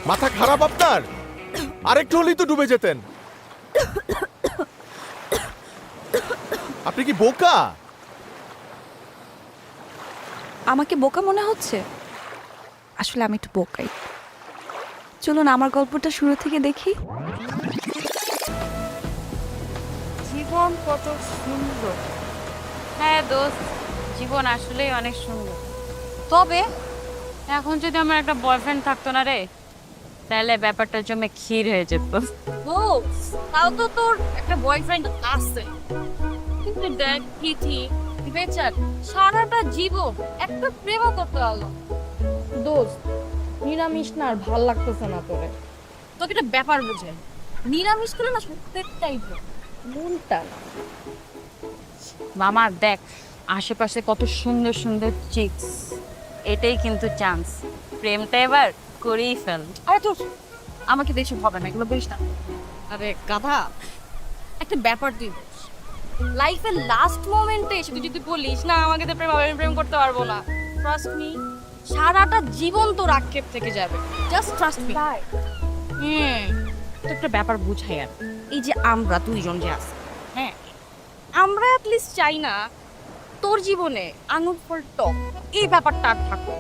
মাথা খারাপ আপনার? আরেকটু হলেই তো ডুবে যেতেন। আপনি কি বোকা? আমাকে বোকা মনে হচ্ছে? আসলে আমি একটু বোকাই। চলুন আমার গল্পটা শুরু থেকে দেখি। জীবন কত সুন্দর। হ্যাঁ দোস্ত, জীবন আসলেই অনেক সুন্দর। তবে এখন যদি আমার একটা বয়ফ্রেন্ড থাকতো না রে, তাহলে ব্যাপারটা জমে ক্ষীর হয়ে যেত। ও, তাও তো তোর একটা বয়ফ্রেন্ড আছে, কিন্তু দেখ কি ঠিক বেচার সারাটা জীবন একটা প্রেমও করতে হলো। দোস্ত, নিরামিষ না আর ভাল লাগতেছে না তোরে। তোকে একটা ব্যাপার বুঝে, নিরামিষ করে না প্রত্যেকটাই মনটা না। মামা দেখ আশেপাশে কত সুন্দর সুন্দর চিক্স, এটাই কিন্তু চান্স। প্রেমটা এবার করেই ফেল। আরে তোর আমাকে দেখে হবে না, এগুলো বলিস না। আরে গাধা, একটা ব্যাপার তুই লাইফের লাস্ট মোমেন্টে এসে তুই যদি বলিস না আমাকে তো প্রেম হবে, আমি প্রেম করতে পারবো না, ট্রাস্ট মি সারাটা জীবন তোর আক্ষেপ থেকে যাবে। Just trust me. তো একটা ব্যাপার বুঝাই, আর এই যে আমরা দুইজন যে আছি, হ্যাঁ, আমরা অ্যাটলিস্ট চাই না তোর জীবনে আঙুর ফল টক এই ব্যাপারটা আর থাকো।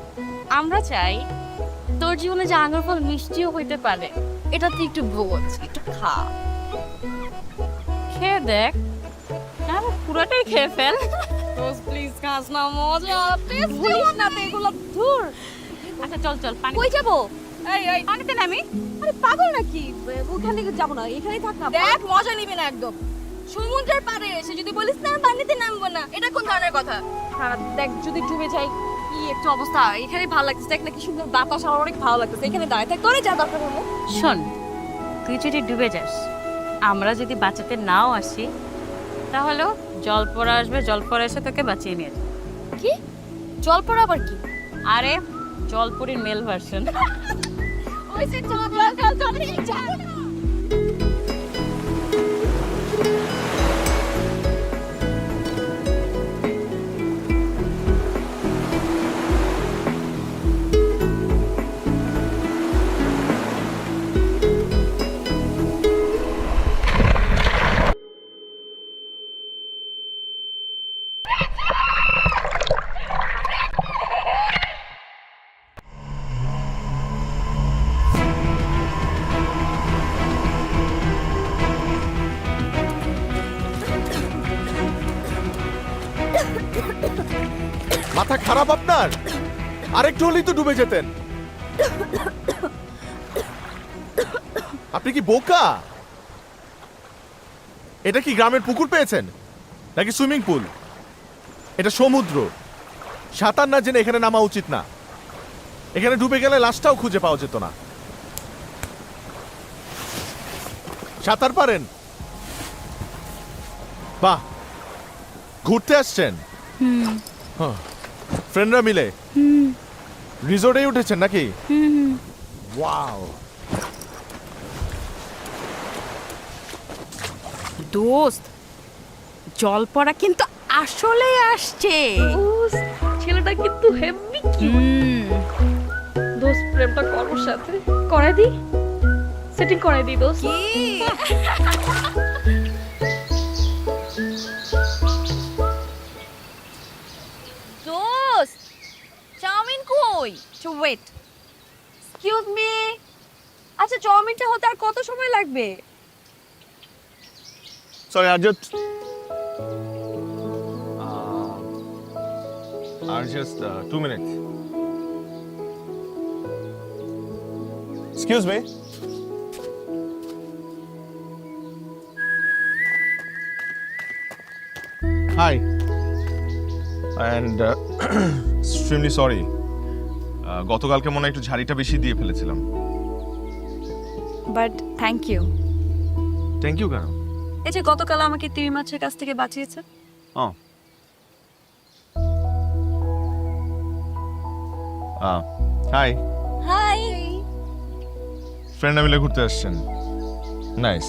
আমরা চাই তোর জীবনে যে আঙুর ফল মিষ্টিও হইতে পারে, এটা তুই একটু বোঝ, একটু খা, খেয়ে দেখ। হ্যাঁ, পুরোটাই খেয়ে ফেল। প্লিজ খাস না, মজা ভুলিস না তো এগুলো। ধুর, আচ্ছা চল চল, পানি কই যাবো? এই পানিতে নামি। আরে পাগল নাকি? ওখানে যাবো না, এখানেই থাক না। দেখ মজা নিবি না একদম। সমুদ্রের পাড়ে এসে যদি বলিস না পানিতে নামবো না, এটা কোন ধরনের কথা? হ্যাঁ দেখ, যদি ডুবে যাই কি একটা অবস্থা। এখানে ভালো লাগতেছে, দেখ না কি সুন্দর বাতাস, আমার অনেক ভালো লাগতেছে। এখানে দাঁড়ায় থাক, তোরে যা দরকার হলো। শোন, তুই যদি ডুবে যাস, আমরা যদি বাঁচাতে নাও আসি, তাহলেও জল পড়া আসবে, জল পড়া এসে তোকে বাঁচিয়ে নিয়ে যাবে। কি জল পড়া আবার কি? আরে জলপরীর মেল ভার্সন। ওই সে চল চল চল চল। মাথা খারাপ আপনার? আরেকটু হলেই তো ডুবে যেতেন। আপনি কি বোকা? এটা কি গ্রামের পুকুর পেয়েছেন নাকি সুইমিং পুল? এটা সমুদ্র। সাঁতার না জেনে এখানে নামা উচিত না। এখানে ডুবে গেলে লাশটাও খুঁজে পাওয়া যেত না। সাঁতার পারেন? বাহ, ঘুরতে আসছেন? ফ্রেন্ডরা মিলে রিসোর্টেই উঠেছেন নাকি? ওয়াও। দোস্ত, জল পড়া কিন্তু আসলে আসছে। ছেলেটা কিন্তু হেভি কিউট। দোস্ত, প্রেমটা করোর সাথে করাই দি, সেটিং করাই দি দোস্ত। কি দোস্ত, চাউমিন কই? Wait, excuse me. আচ্ছা, চাউমিনটা হতে আর কত সময় লাগবে? Sorry, just 2 minutes. Excuse me. Hi. And extremely sorry. গতকালকে মনে হয় একটু ঝাড়িটা বেশি দিয়ে ফেলেছিলাম। But thank you. Thank you কেন? এই যে গতকাল আমাকে তিমি মাছের কাছ থেকে বাঁচিয়েছে। হাই। হাই। ফ্রেন্ডরা মিলে ঘুরতে আসছেন? নাইস।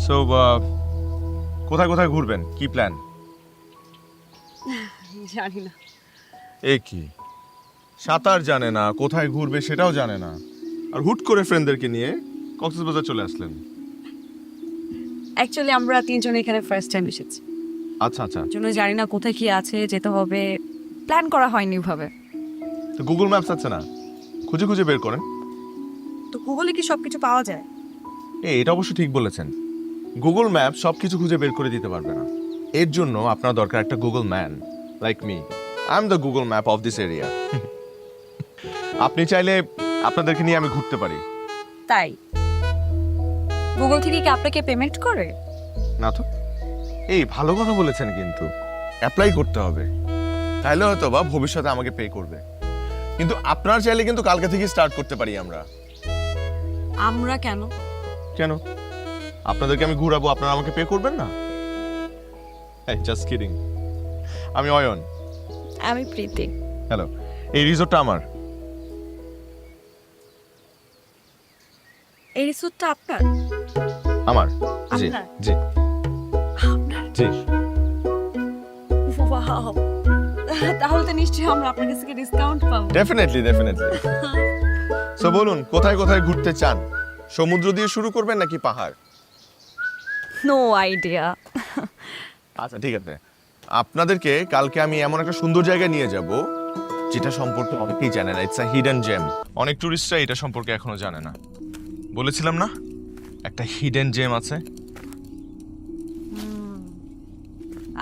সো কোথায় কোথায় ঘুরবেন? কি প্ল্যান? জানি না। এ কি সাঁতার জানে না, কোথায় ঘুরবে সেটাও জানে না, আর হুট করে ফ্রেন্ডদেরকে নিয়ে কক্সবাজার চলে আসলেন। অ্যাকচুয়ালি আমরা তিনজন এখানে ফার্স্ট টাইম এসেছি, আচ্ছা আচ্ছা। জন্য জানি না কোথায় কি আছে, যেতে হবে, প্ল্যান করা হয়নি ওভাবে। তো গুগল ম্যাপস আছে না, খুঁজে খুঁজে বের করেন। তো গুগলে কি সবকিছু পাওয়া যায়? এটা অবশ্য ঠিক বলেছেন, গুগল ম্যাপ সব কিছু খুঁজে বের করে দিতে পারবে না। এর জন্য আপনার দরকার একটা Google man like me. I am the Google map of this area. আপনি চাইলে আপনাদেরকে নিয়ে আমি ঘুরতে পারি। তাই গুগল থেকে কি আপনাকে পেমেন্ট করে? না তো। ভালো কথা বলেছেন, কিন্তু অ্যাপ্লাই করতে হবে, তাইলে হয়তো বা ভবিষ্যতে আমাকে পে করবে। কিন্তু আপনার চাইলে কিন্তু কালকে থেকে স্টার্ট করতে পারি আমরা। আমরা কেন? কেন? আপনাদেরকে আমি ঘুরাবো, আপনারা আমাকে পে করবেন না? Just kidding. আমি অয়ন। আমি প্রীতি। হ্যালো। এই রিসোর্টটা আমার। এই রিসোর্টটা আপনার? আমার। জি আপনার? জি আপনার? জি। Wow! তাহলে তো নিশ্চয়ই আমরা আপনার কাছ থেকে ডিসকাউন্ট পাবো। Definitely definitely. সো বলুন, কোথায় কোথায় ঘুরতে চান? সমুদ্র দিয়ে শুরু করবেন নাকি পাহাড়? No idea. আচ্ছা ঠিক আছে, আপনাদেরকে কালকে আমি এমন একটা সুন্দর জায়গায় নিয়ে যাব যেটা সম্পর্কে অনেকেই জানে না। It's a hidden gem. অনেক টুরিস্টরা এটা সম্পর্কে এখনো জানে না। বলেছিলাম না একটা হিডেন জেম আছে।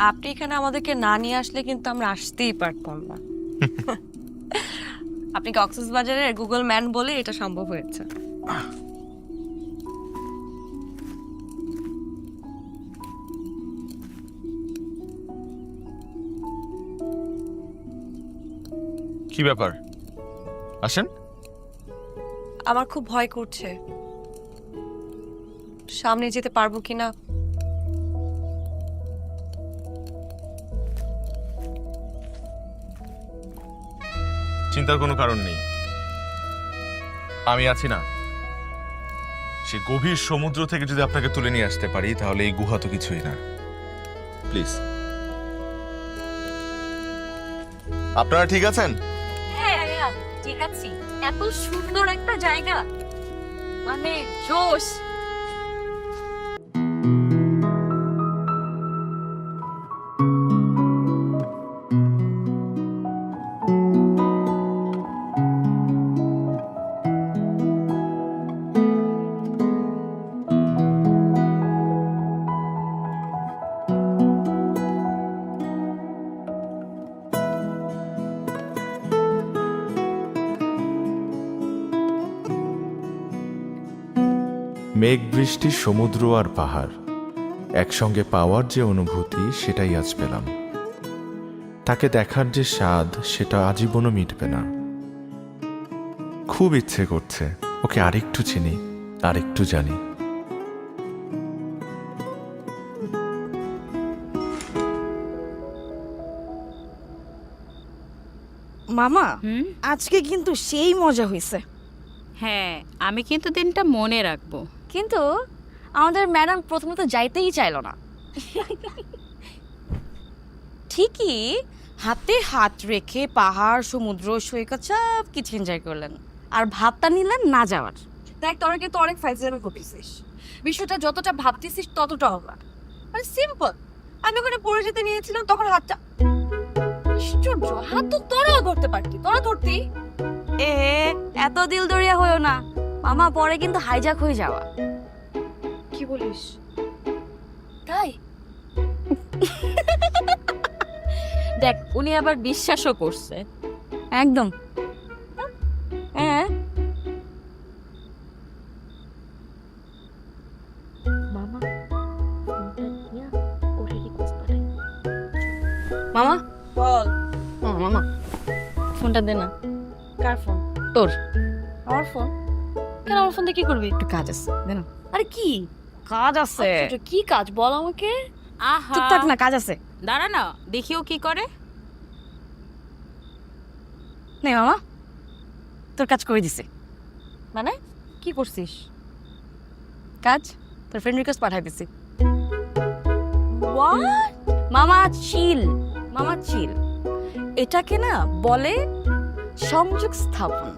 আপনি এখানে আমাদেরকে না নিয়ে আসলে কিন্তু আমরা আসতেই পারতাম না। আপনি কক্সবাজারের গুগল ম্যান বলে এটা সম্ভব হয়েছে। কি ব্যাপার? আসেন। আমার খুব ভয় করছে, সামনে যেতে পারবো কিনা। চিন্তার কোনো কারণ নেই, আমি আছি না। সে গভীর সমুদ্র থেকে যদি আপনাকে তুলে নিয়ে আসতে পারি, তাহলে এই গুহা তো কিছুই না। প্লিজ। আপনারা ঠিক আছেন? হ্যাঁ ঠিক আছে। এত সুন্দর একটা জায়গা, মানে জোশ। মেঘ বৃষ্টি, সমুদ্র আর পাহাড় একসঙ্গে পাওয়ার যে অনুভূতি, সেটাই আজ পেলাম। তাকে দেখার যে স্বাদ, সেটা আজীবনও মিটবে না। খুব ইচ্ছে করছে ওকে আরেকটু চিনি, আরেকটু জানি। মামা, হুম? আজকে কিন্তু সেই মজা হয়েছে। হ্যাঁ, আমি কিন্তু দিনটা মনে রাখবো। কিন্তু আমাদের ম্যাডাম প্রথমত যাইতেই চাইলো না। ঠিকই, হাতে হাত রেখে পাহাড়, সমুদ্র, সৈকত সব কিছু এনজয় করলেন, আর ভাবটা নিলেন না যাওয়ার। দেখ, তোরা কিন্তু অনেক ফাইজলামি করতেছিস। বিষয়টা যতটা ভাবতেছিস ততটা হবে, মানে সিম্পল। আমি ওখানে পড়ে যেতে নিয়েছিলাম, তখন হাতটা আশ্চর্য, হাত তো তোরাও ধরতে পারতি, তোরা ধরতি। এ এত দিল দরিয়া হয়েও না মামা, পরে কিন্তু হাইজ্যাক হয়ে যাওয়া। কি বলিস? তাই? দেখ, উনি আবার বিশ্বাসও করছে। একদম। হ্যাঁ মামা, বল। মামা ফোনটা দে না। কার ফোন? তোর। আমার ফোন? কেন আমার ফোন দিয়ে কি করবি? একটু কাজ আছে, দে না। আরে কি কাজ আছে। কি কাজ বল আমাকে। আহা, চুপ থাক না, কাজ আছে। দাঁড়া না, দেখিও কি করে। নে মামা, তোর কাজ করে দিছে। মানে কি করছিস? কাজ তোর ফ্রেন্ড রিকোয়েস্ট পাঠাই দিছি। হোয়াট? মামা চিল, মামা চিল। এটাকে না বলে সংযোগ স্থাপন।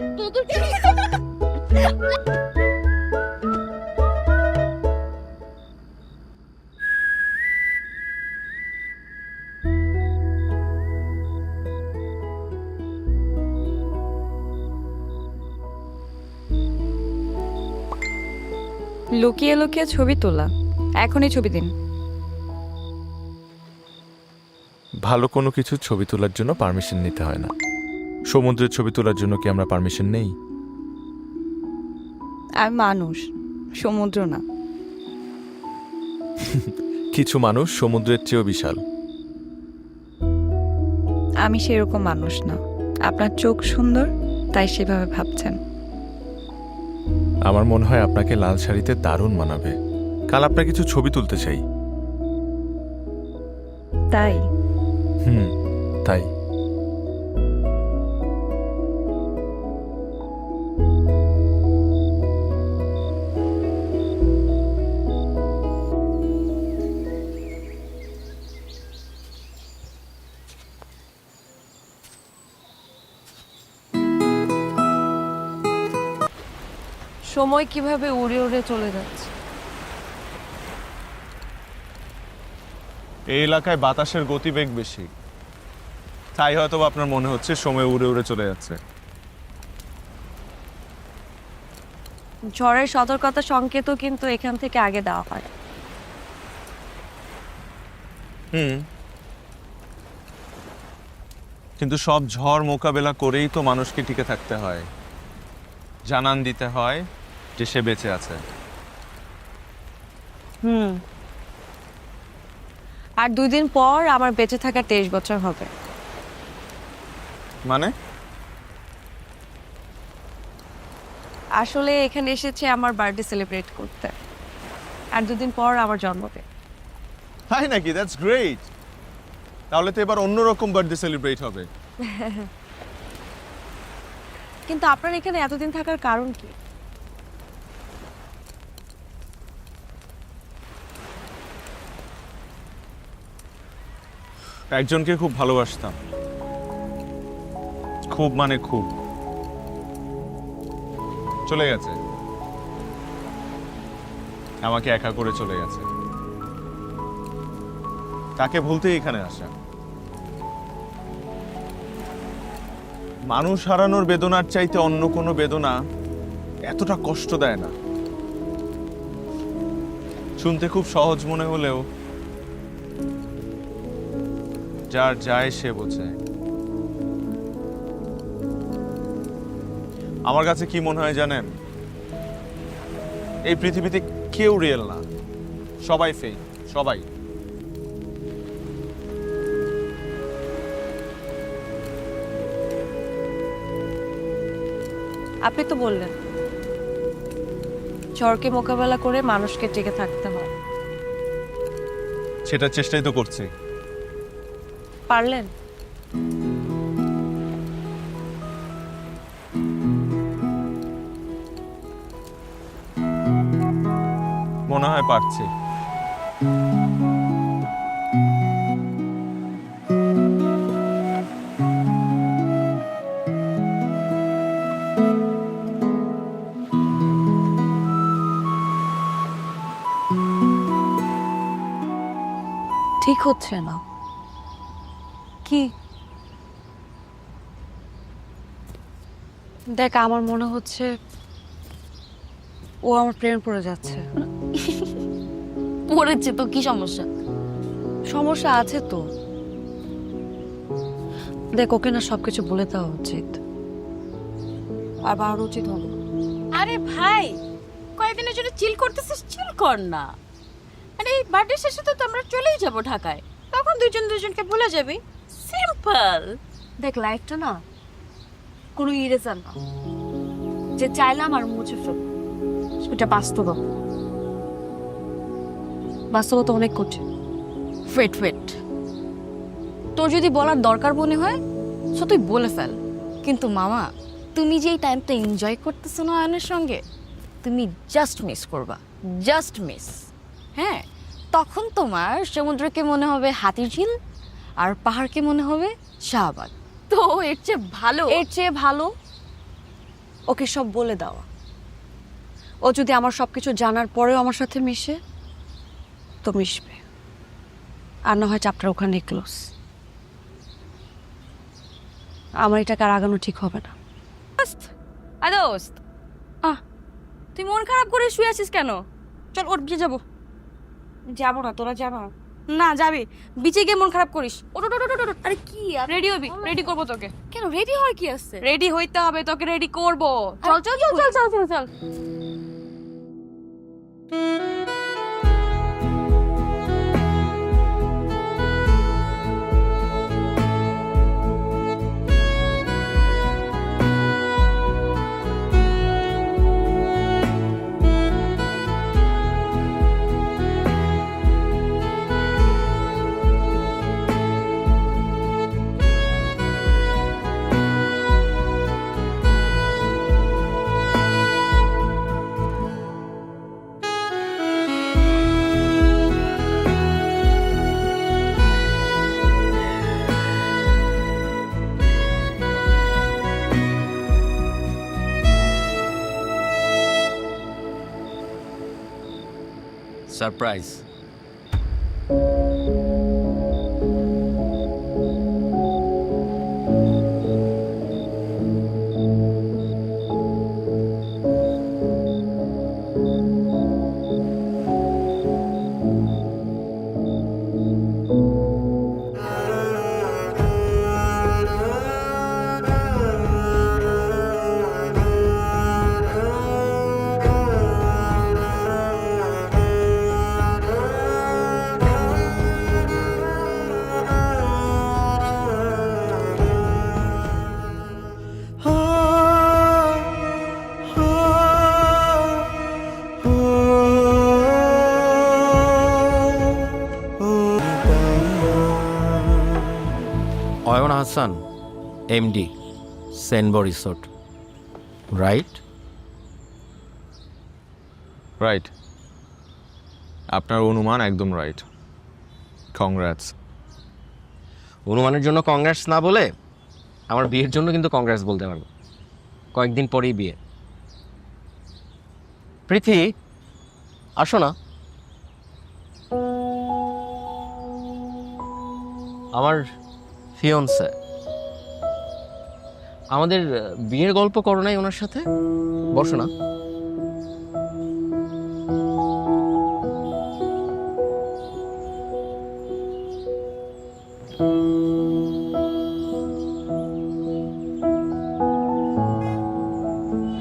লুকিয়ে লুকিয়ে ছবি তোলা, এখনই ছবি দিন। ভালো কোনো কিছু ছবি তোলার জন্য পারমিশন নিতে হয় না। সমুদ্রের ছবি তোলার জন্য কি আমরা পারমিশন নেই? আমি মানুষ, সমুদ্র না। কিছু মানুষ সমুদ্রের চেয়েও বিশাল। আমি সেরকম মানুষ না। আপনার চোখ সুন্দর, তাই সেভাবে ভাবছেন। আমার মনে হয় আপনাকে লাল শাড়িতে দারুণ মানাবে। কাল আপনার কিছু ছবি তুলতে চাই। তাই তাই। সময় কিভাবে উড়ে উড়ে চলে যাচ্ছে। এই এলাকায় বাতাসের গতিবেগ বেশি, তাই হয়তো বা আপনার মনে হচ্ছে সময় উড়ে উড়ে চলে যাচ্ছে। ঝড়ের সতর্কতা সংকেতও কিন্তু এখান থেকে আগে দেওয়া হয়। কিন্তু সব ঝড় মোকাবেলা করেই তো মানুষকে টিকে থাকতে হয়, জানান দিতে হয় যে সে বেঁচে আছে। আর 2 দিন পর আমার বেঁচে থাকা 23 বছর হবে। মানে আসলে এখানে এসেছে আমার বার্থডে সেলিব্রেট করতে, আর 2 দিন পর আমার জন্মদিন। তাই নাকি? That's great. তাহলে তো এবার অন্যরকম বার্থডে সেলিব্রেট হবে। কিন্তু আপনার এখানে এতদিন থাকার কারণ কি? একজনকে খুব ভালোবাসতাম, খুব মানে খুব। চলে গেছে, আমাকে একা করে চলে গেছে। তাকে ভুলতেই এখানে আসা। মানুষ হারানোর বেদনার চাইতে অন্য কোনো বেদনা এতটা কষ্ট দেয় না। শুনতে খুব সহজ মনে হলেও যার যায় সে বোঝে। আমার কাছে কি মনে হয় জানেন? এই পৃথিবীতে কেউ রিয়েল না, সবাই ফেক, সবাই। আপনি তো বললেন ঝড়কে মোকাবেলা করে মানুষকে টিকে থাকতে হয়। সেটার চেষ্টাই তো করছি। পারলেন? মনে হয় পারছি। ঠিক হচ্ছে না। কি? দেখ, আমার মনে হচ্ছে ও আমার প্রেমে পড়ে যাচ্ছে। পড়েছে তো কি সমস্যা? সমস্যা আছে তো। দেখ, ওকে না সবকিছু বলে দেওয়া উচিত, আর বাড়ানো উচিত হবে। আরে ভাই, কয়েকদিনের জন্য চিল করতেছিস, চিল কর না। আরে এই বার্থডে শেষে তো আমরা চলেই যাব ঢাকায়, তখন দুজনকে ভুলে যাবি। সিম্পল। দেখ, লাইফটা না কোনো ইরেজার না যে চাইলাম আর মুছে ফেলব। সেটা বাস্তবতা অনেক কঠিন। ওয়েট, তোর যদি বলার দরকার মনে হয় সো তুই বলে ফেল। কিন্তু মামা, তুমি যে এই টাইমটা এনজয় করতেছো না আয়নের সঙ্গে, তুমি জাস্ট মিস করবা, জাস্ট মিস। হ্যাঁ, তখন তোমার সমুদ্রকে মনে হবে হাতির ঝিল আর পাহাড়কে মনে হবে শাহবাগ। তো এর চেয়ে ভালো। এর চেয়ে ভালো ওকে সব বলে দেওয়া। ও যদি আমার সবকিছু জানার পরেও আমার সাথে মিশে তো মিশবে, আর না হয় চ্যাপ্টার ওখানে ক্লোজ। আমার এটাকে আর আগানো ঠিক হবে না। দোস্ত তুই মন খারাপ করে শুয়ে আছিস কেন? চল ওর বিয়ে যাবো। যাবো না, তোরা যাবা? না যাবি, বিচে গিয়ে মন খারাপ করিস। ওট ওট ওট ওট, ওট। আরে কি আর রেডি হবি, রেডি করবো তোকে। কেন রেডি হওয়ার কি আছে? রেডি হইতে হবে, তোকে রেডি করবো। চল চল চল চল চল চল চল। Surprise. Ayan Hasan, MD, Senbo resort, right? Right, আপনার অনুমান একদম রাইট। কংগ্রাটস। অনুমানের জন্য কংগ্রেস না বলে আমার বিয়ের জন্য কিন্তু কংগ্রেস বলতে পারবো। কয়েকদিন পরেই বিয়ে। প্রীতি, আসো না। আমার ফিয়ন্সে। আমাদের বিয়ের গল্প করো নাই ওনার সাথে? বসো না।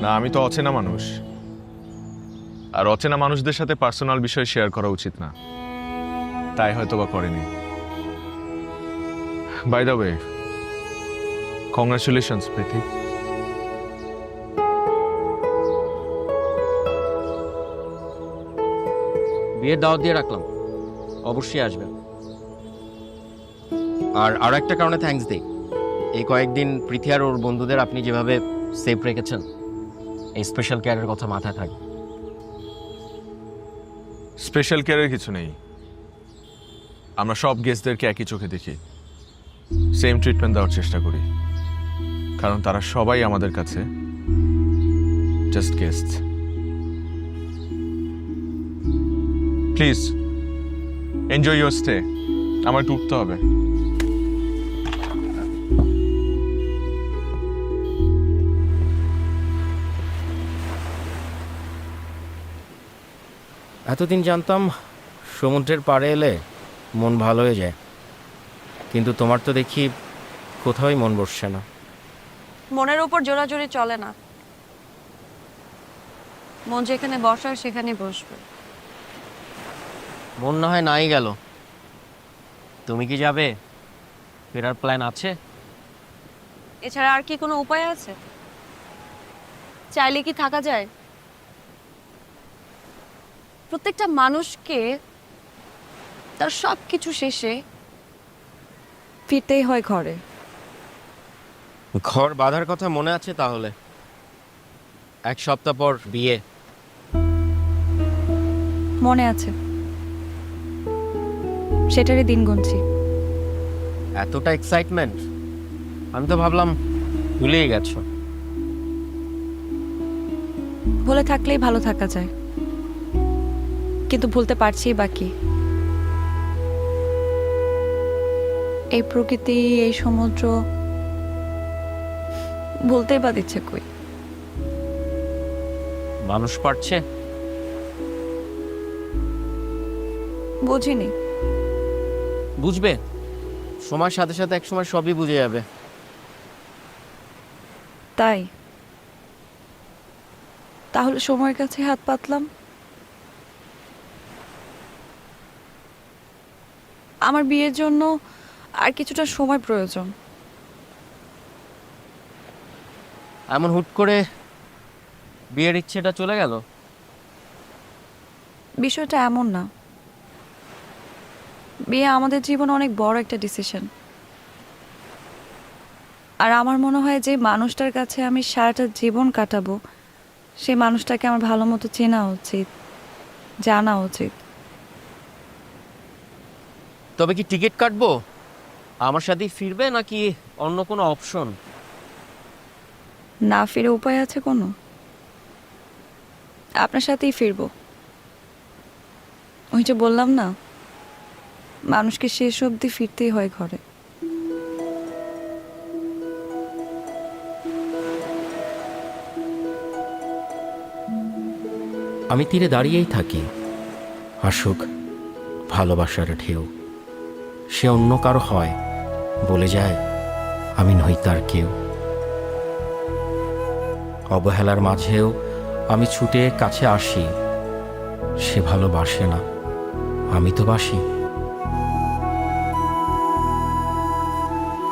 না, আমি তো অচেনা মানুষ, আর অচেনা মানুষদের সাথে পার্সোনাল বিষয় শেয়ার করা উচিত না, তাই হয়তো বা করেনি। বাই দ্য ওয়ে, কংগ্রাচুলেশনস প্রীতি। বিয়ের দাওয়াত দিয়ে রাখলাম, অবশ্যই আসবেন। আর আরো একটা কারণে থ্যাঙ্কস দিই, এই কয়েকদিন প্রীতি আর ওর বন্ধুদের আপনি যেভাবে সেফ রেখেছেন, এই স্পেশাল কেয়ারের কথা মাথায় থাকবে। স্পেশাল কেয়ারের কিছু নেই, আমরা সব গেস্টদেরকে একই চোখে দেখি, সেম ট্রিটমেন্ট দেওয়ার চেষ্টা করি, কারণ তারা সবাই আমাদের কাছে just guest. Please enjoy your stay, আমার একটু উঠতে হবে। এতদিন জানতাম সমুদ্রের পাড়ে এলে মন ভালো হয়ে যায়, কিন্তু তোমার তো দেখি কোথাওই মন বসছে না। মনের উপর জোরাজোরি চলে না, মন যেখানে বসার সেখানে বসবে। মন না হয় নাই গেল, তুমি কি যাবে? ফেরার প্ল্যান আছে? এছাড়া আর কি কোনো উপায় আছে? চাইলে কি থাকা যায়? প্রত্যেকটা মানুষকে তার সব কিছু শেষে ফিরতেই হয় ঘরে। ঘর বাঁধার কথা মনে আছে তাহলে? এক সপ্তাহ পর বিয়ে। মনে আছে, সেটারই দিন গুনছি। এতটা এক্সাইটমেন্ট? আমি তো ভাবলাম ভুলেই গেছো। ভুলে থাকলেই ভালো থাকা যায়, কিন্তু ভুলতে পারছি বাকি। এই প্রকৃতি, এই সমুদ্র ভুলতেই বা দিচ্ছে কই? মানুষ পারছে? বুঝিনি। বুঝবে, সময়ের সাথে সাথে এক সময় সবই বুঝে যাবে। তাই তাহলে সময়ের কাছে হাত পাতলাম। আমার বিয়ের জন্য আর কিছুটা সময় প্রয়োজন। এমন হুট করে বিয়ের ইচ্ছেটা চলে গেল? বিষয়টা এমন না, বিয়ে আমাদের জীবনে অনেক বড় একটা ডিসিশন। আর আমার মনে হয় যে মানুষটার কাছে আমি সারাটা জীবন কাটাবো, সেই মানুষটাকে আমার ভালো মতো চেনা উচিত, জানা উচিত। তবে কি টিকিট কাটবো? আমার সাথেই ফিরবে নাকি অন্য কোনো অপশন? না ফিরে উপায় আছে কোনো? আপনার সাথেই ফিরবো। ওই যে বললাম না, মানুষকে শেষ অবধি ফিরতেই হয় ঘরে। আমি তীরে দাঁড়িয়েই থাকি, আসুক ভালোবাসার ঢেউ। সে অন্য কারো হয়, বলে যায় আমি নই তার কেউ। অবহেলার মাঝেও আমি ছুটে কাছে আসি, সে ভালোবাসে না, আমি তো বাসি।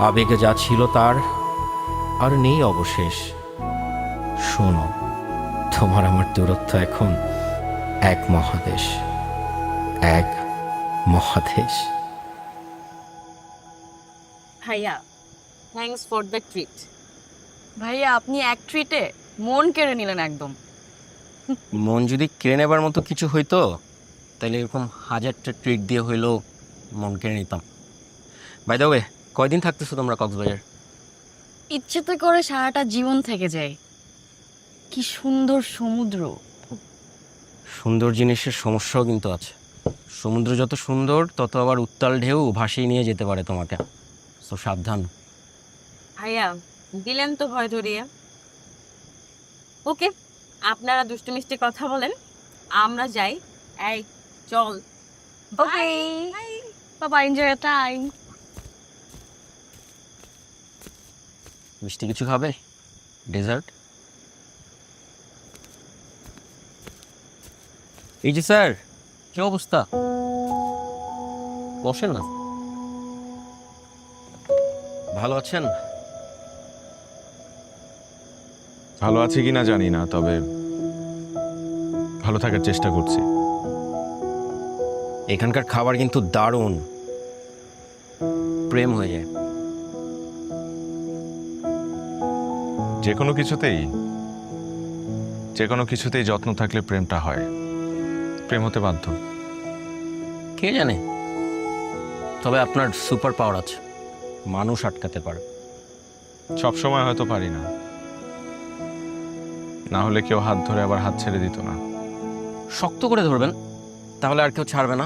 আবেগে যা ছিল তার আর নেই অবশেষ। শোনো, তোমার আমার দূরত্ব এখন এক মহাদেশ, এক মহাদেশ। ভাইয়া, থ্যাঙ্কস ফর দ্য ট্রিট। ভাইয়া আপনি এক ট্রিটে মন কেড়ে নিলেন একদম। মন যদি কেড়ে নেবার মতো কিছু হইতো তাহলে এরকম হাজারটা ট্রিট দিয়ে হইলেও মন কেড়ে নিতাম। বাই দ্য ওয়ে, কয়দিন থাকতেছো তোমরা কক্সবাজার? ইচ্ছেতে করে সারাটা জীবন থেকে যায়। কি সুন্দর সমুদ্র। সুন্দর জিনিসের সমস্যাও কিন্তু আছে। সমুদ্র যত সুন্দর তত আবার উত্তাল ঢেউ ভাসিয়ে নিয়ে যেতে পারে তোমাকে, তো সাবধান। ভাইয়া, দিলেন তো ভয় ধরিয়ে। ওকে, আপনারা দুষ্টু মিষ্টি কথা বলেন, আমরা যাই। এই চল। ওকে বাবা, এনজয় টাইম। মিষ্টি কিছু খাবে? ডেজার্ট? এই যে স্যার, কি অবস্থা? বসেন না। ভালো আছেন? ভালো আছে কিনা জানি না, তবে ভালো থাকার চেষ্টা করছি। এখানকার খাবার কিন্তু দারুণ, প্রেম হয়ে যায়। যে কোনো কিছুতেই যত্ন থাকলে প্রেমটা হয়, প্রেম হতে বাধ্য। কে জানে, তবে আপনার সুপার পাওয়ার আছে, মানুষ আটকাতে পারে। সব সময় হয়তো পারি না, না হলে কেউ হাত ধরে আবার হাত ছেড়ে দিত না। শক্ত করে ধরবেন, তাহলে আর কেউ ছাড়বে না।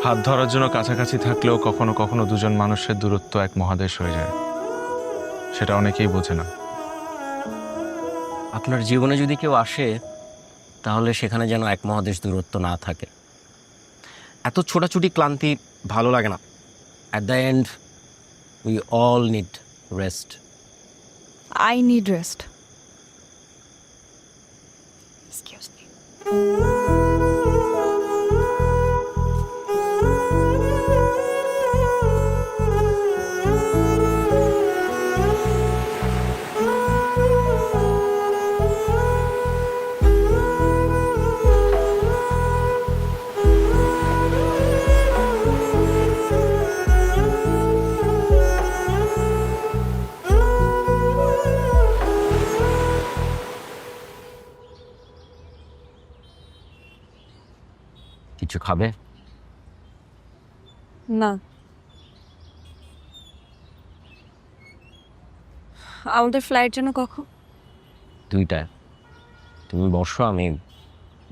হাত ধরার জন্য কাছাকাছি থাকলেও কখনো কখনো দুজন মানুষের দূরত্ব এক মহাদেশ হয়ে যায়, সেটা অনেকেই বোঝে না। আপনার জীবনে যদি কেউ আসে তাহলে সেখানে যেন এক মহাদেশ দূরত্ব না থাকে। এত ছোটাছুটি ক্লান্তি ভালো লাগে না। At the end we all need rest. I need rest. Excuse me. কিছু খাবে? না, আমাদের ফ্লাইট যেন কখন? 2টায়। তুমি বসো, আমি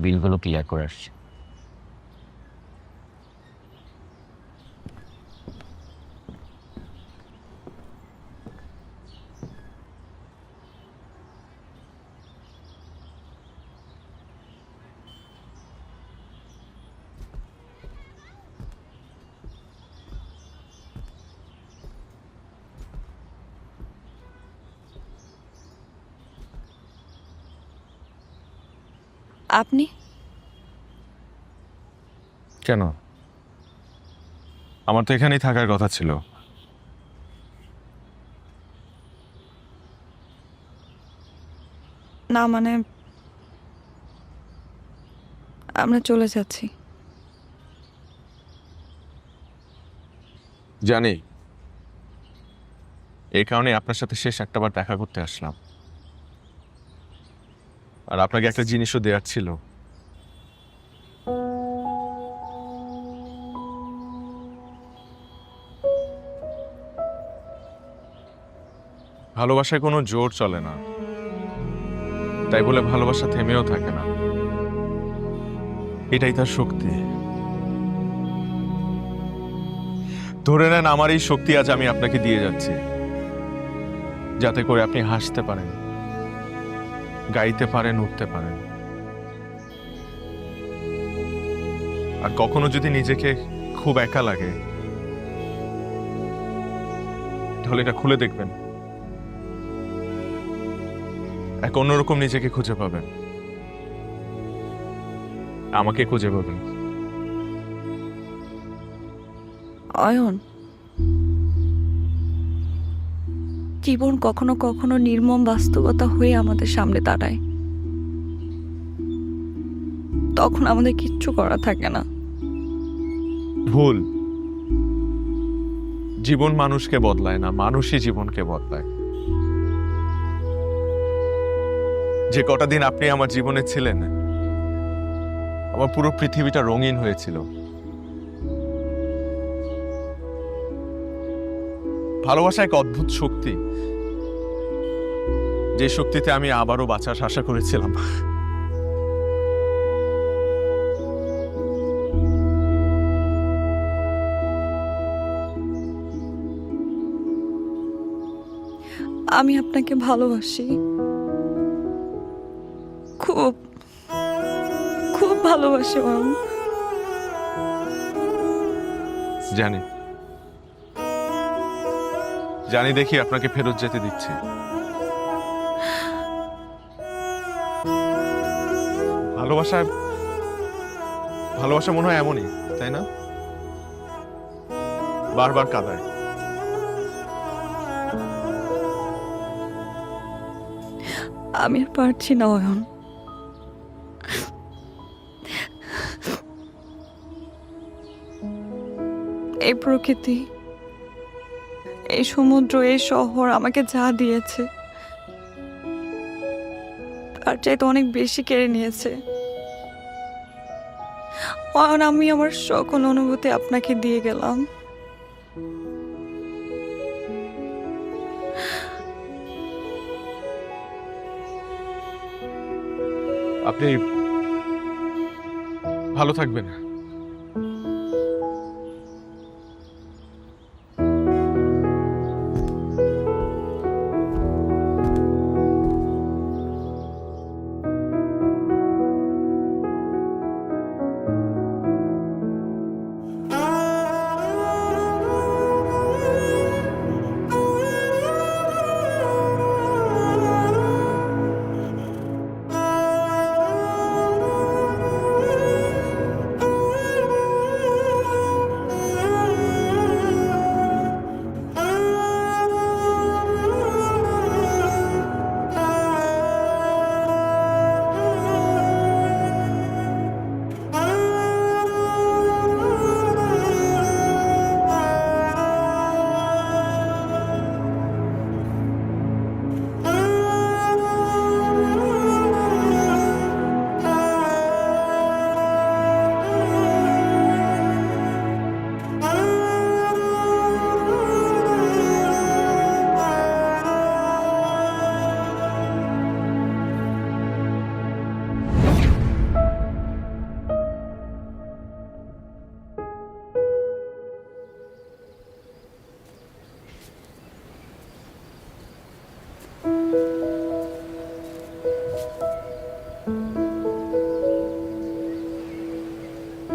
বিলগুলো ক্লিয়ার করে আসছি। আপনি? কেন? আমার তো এখানেই থাকার কথা ছিল। না মানে আমরা চলে যাচ্ছি। জানি, এই কারণে আপনার সাথে শেষ একটাবার দেখা করতে আসলাম। আর আপনাকে একটা জিনিসও দেওয়ার ছিল। ভালোবাসায় কোনো জোর চলে না, তাই বলে ভালোবাসা থেমেও থাকে না। এটাই তার শক্তি। ধরে নেন আমার এই শক্তি আজ আমি আপনাকে দিয়ে যাচ্ছি, যাতে করে আপনি হাসতে পারেন, গাইতে পারেন, উঠতে পারেন। আর কখনো যদি নিজেকে খুব একা লাগে, তাহলে এটা খুলে দেখবেন, এক অন্যরকম নিজেকে খুঁজে পাবেন, আমাকে খুঁজে পাবেন। অয়ন, জীবন কখনো কখনো নির্মম বাস্তবতা হয়ে আমাদের সামনে দাঁড়ায়, তখন আমাদের কিচ্ছু করা থাকে না। ভুল। জীবন মানুষকে বদলায় না, মানুষই জীবনকে বদলায়। যে কটা দিন আপনি আমার জীবনে ছিলেন, আমার পুরো পৃথিবীটা রঙিন হয়েছিল। ভালোবাসা এক অদ্ভুত শক্তি, যে শক্তিতে আমি আবারও বাঁচার আশা করেছিলাম। আমি আপনাকে ভালোবাসি, খুব খুব ভালোবাসি অয়ন। জানি, জানি, দেখি আপনাকে ফেরত যেতে দিচ্ছি। ভালোবাসা ভালোবাসা মনে হয় এমনই, তাই না? বারবার কাঁদায়। আমি আর পারছি না অয়ন। এই প্রকৃতি, এই সমুদ্র, এই শহর আমাকে যা দিয়েছে তার চাইতে অনেক বেশি কেড়ে নিয়েছে। অয়ন, আমি আমার সকল অনুভূতি আপনাকে দিয়ে গেলাম। আপনি ভালো থাকবেন।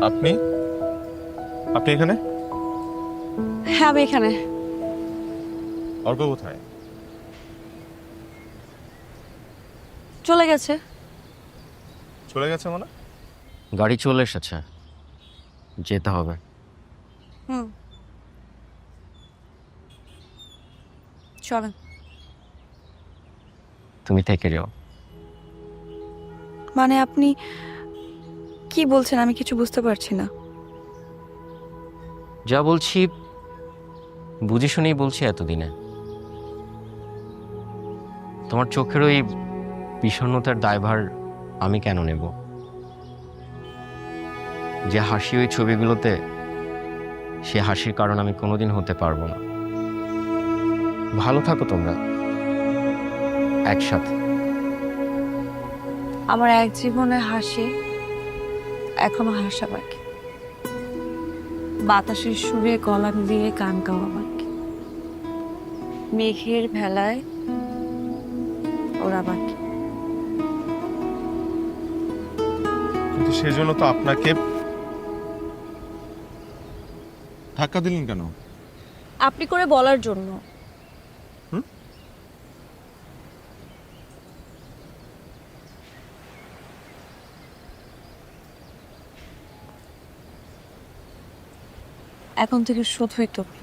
আপনি আপনি এখানে? হ্যাঁ আমি এখানে। অর্ক কোথায়? চলে গেছে। চলে গেছে মানে? গাড়ি চলে এসেছে, যেতে হবে। হুম, চলেন। তুমি থেকে যাও। মানে আপনি কি বলছেন আমি কিছু বুঝতে পারছি না। যা বলছি বুঝে শুনেই বলছি এতদিনে। তোমার চোখের ওই বিষণ্ণতার দায়ভার আমি কেন নেব? যে হাসি ওই ছবিগুলোতে, সে হাসির কারণ আমি কোনোদিন হতে পারবো না। ভালো থাকো তোমরা একসাথে। আমার এক জীবনে হাসি এখনো হাসা বাকি, বাতাসের সুরে গলা মিলিয়ে গান গাওয়া বাকি, মেঘের ভেলায় ওরা বাকি। কিন্তু সেজন্য তো আপনাকে ধাক্কা দিলেন কেন? আপনি করে বলার জন্য। এখন থেকে শুধুই তুমি।